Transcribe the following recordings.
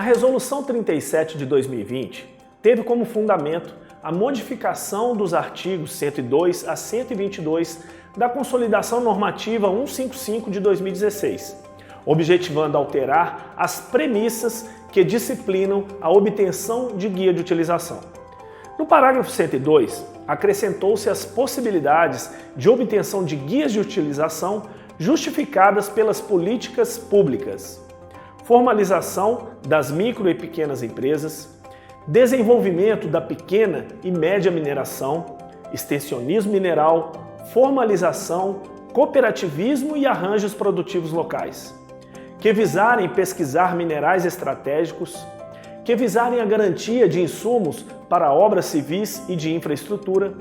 A Resolução 37 de 2020 teve como fundamento a modificação dos artigos 102 a 122 da Consolidação Normativa 155 de 2016, objetivando alterar as premissas que disciplinam a obtenção de guia de utilização. No parágrafo 102, acrescentou-se as possibilidades de obtenção de guias de utilização justificadas pelas políticas públicas, formalização das micro e pequenas empresas, desenvolvimento da pequena e média mineração, extensionismo mineral, formalização, cooperativismo e arranjos produtivos locais, que visarem pesquisar minerais estratégicos, que visarem a garantia de insumos para obras civis e de infraestrutura,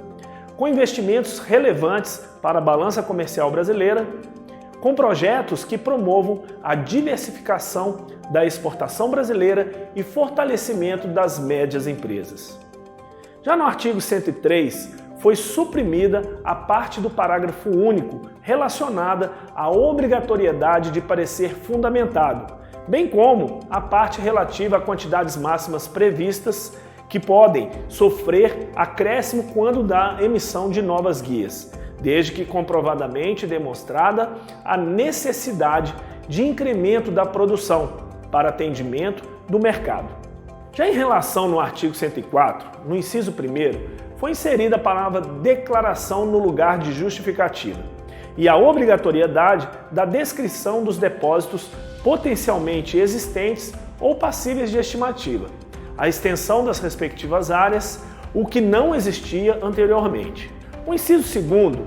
com investimentos relevantes para a balança comercial brasileira, com projetos que promovam a diversificação da exportação brasileira e fortalecimento das médias empresas. Já no artigo 103, foi suprimida a parte do parágrafo único relacionada à obrigatoriedade de parecer fundamentado, bem como a parte relativa a quantidades máximas previstas que podem sofrer acréscimo quando da emissão de novas guias, desde que comprovadamente demonstrada a necessidade de incremento da produção para atendimento do mercado. Já em relação no artigo 104, no inciso 1º, foi inserida a palavra declaração no lugar de justificativa e a obrigatoriedade da descrição dos depósitos potencialmente existentes ou passíveis de estimativa, a extensão das respectivas áreas, o que não existia anteriormente. O inciso 2º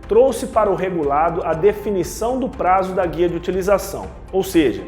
trouxe para o regulado a definição do prazo da guia de utilização, ou seja,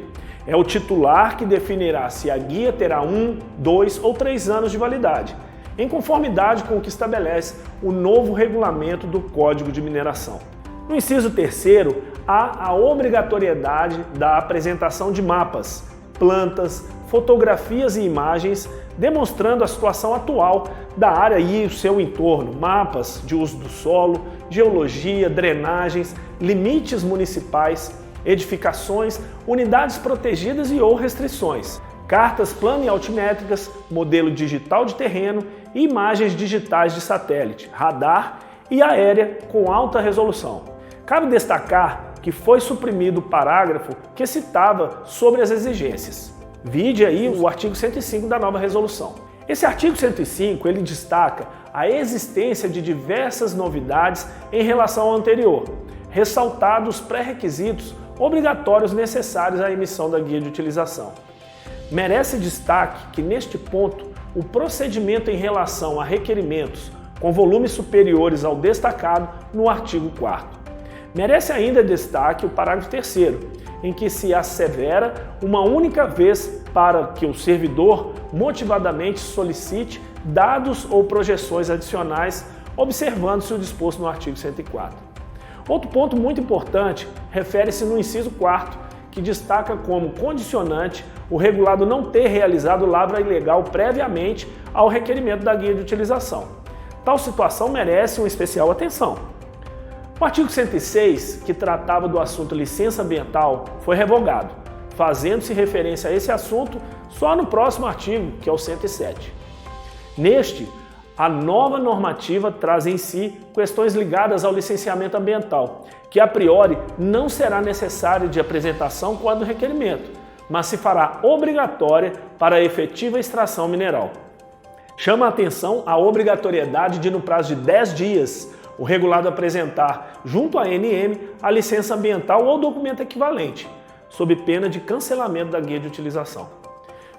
é o titular que definirá se a guia terá 1, 2 ou 3 anos de validade, em conformidade com o que estabelece o novo regulamento do Código de Mineração. No inciso 3º, há a obrigatoriedade da apresentação de mapas, plantas, fotografias e imagens demonstrando a situação atual da área e o seu entorno, mapas de uso do solo, geologia, drenagens, limites municipais, edificações, unidades protegidas e ou restrições, cartas plano e altimétricas, modelo digital de terreno e imagens digitais de satélite, radar e aérea com alta resolução. Cabe destacar que foi suprimido o parágrafo que citava sobre as exigências. Vide aí o artigo 105 da nova resolução. Esse artigo 105 ele destaca a existência de diversas novidades em relação ao anterior, ressaltados os pré-requisitos obrigatórios necessários à emissão da guia de utilização. Merece destaque que neste ponto o procedimento em relação a requerimentos com volumes superiores ao destacado no artigo 4º. Merece ainda destaque o parágrafo 3º, em que se assevera uma única vez para que o servidor motivadamente solicite dados ou projeções adicionais, observando-se o disposto no artigo 104. Outro ponto muito importante refere-se no inciso 4º, que destaca como condicionante o regulado não ter realizado lavra ilegal previamente ao requerimento da guia de utilização. Tal situação merece uma especial atenção. O artigo 106, que tratava do assunto licença ambiental, foi revogado, fazendo-se referência a esse assunto só no próximo artigo, que é o 107. Neste, a nova normativa traz em si questões ligadas ao licenciamento ambiental, que a priori não será necessário de apresentação quando requerimento, mas se fará obrigatória para a efetiva extração mineral. Chama a atenção a obrigatoriedade de, no prazo de 10 dias, o regulado apresentar, junto à ANM, a licença ambiental ou documento equivalente, sob pena de cancelamento da guia de utilização.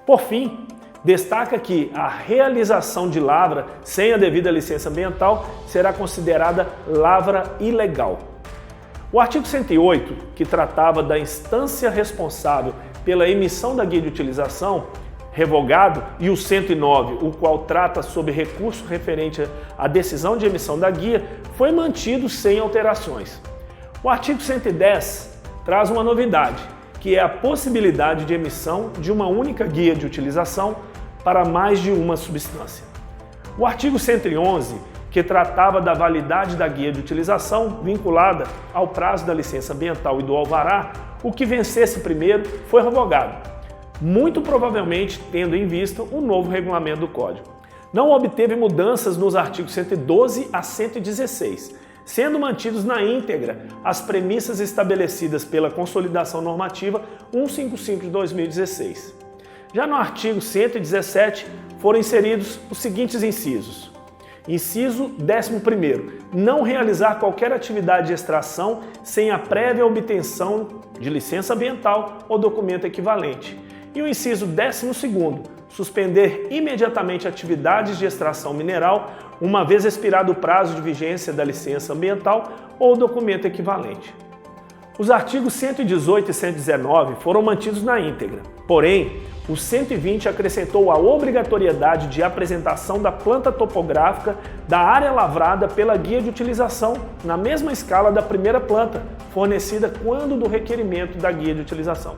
Por fim, destaca que a realização de lavra sem a devida licença ambiental será considerada lavra ilegal. O artigo 108, que tratava da instância responsável pela emissão da guia de utilização, revogado, e o 109, o qual trata sobre recurso referente à decisão de emissão da guia, foi mantido sem alterações. O artigo 110 traz uma novidade, que é a possibilidade de emissão de uma única guia de utilização para mais de uma substância. O artigo 111, que tratava da validade da guia de utilização vinculada ao prazo da licença ambiental e do alvará, o que vencesse primeiro foi revogado. muito provavelmente tendo em vista o novo regulamento do Código. Não obteve mudanças nos artigos 112 a 116, sendo mantidos na íntegra as premissas estabelecidas pela Consolidação Normativa 155 de 2016. Já no artigo 117 foram inseridos os seguintes incisos. Inciso 11º. Não realizar qualquer atividade de extração sem a prévia obtenção de licença ambiental ou documento equivalente. E o inciso 12º. Suspender imediatamente atividades de extração mineral, uma vez expirado o prazo de vigência da licença ambiental ou documento equivalente. Os artigos 118 e 119 foram mantidos na íntegra, porém, o 120 acrescentou a obrigatoriedade de apresentação da planta topográfica da área lavrada pela guia de utilização, na mesma escala da primeira planta, fornecida quando do requerimento da guia de utilização.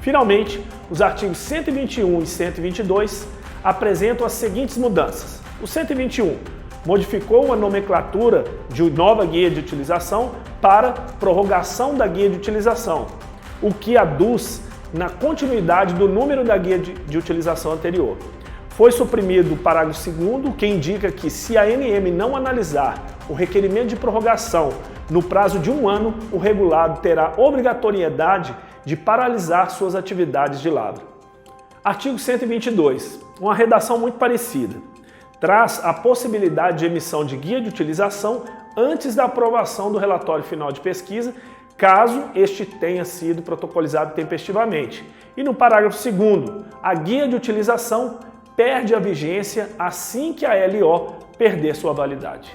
Finalmente, os artigos 121 e 122 apresentam as seguintes mudanças. O 121 modificou a nomenclatura de nova guia de utilização para prorrogação da guia de utilização, o que aduz na continuidade do número da guia de utilização anterior. Foi suprimido o parágrafo 2º, que indica que se a ANM não analisar o requerimento de prorrogação no prazo de 1 ano, o regulado terá obrigatoriedade de paralisar suas atividades de lavra. Artigo 122, uma redação muito parecida. Traz a possibilidade de emissão de guia de utilização antes da aprovação do relatório final de pesquisa, caso este tenha sido protocolizado tempestivamente. E no parágrafo 2º, a guia de utilização perde a vigência assim que a LO perder sua validade.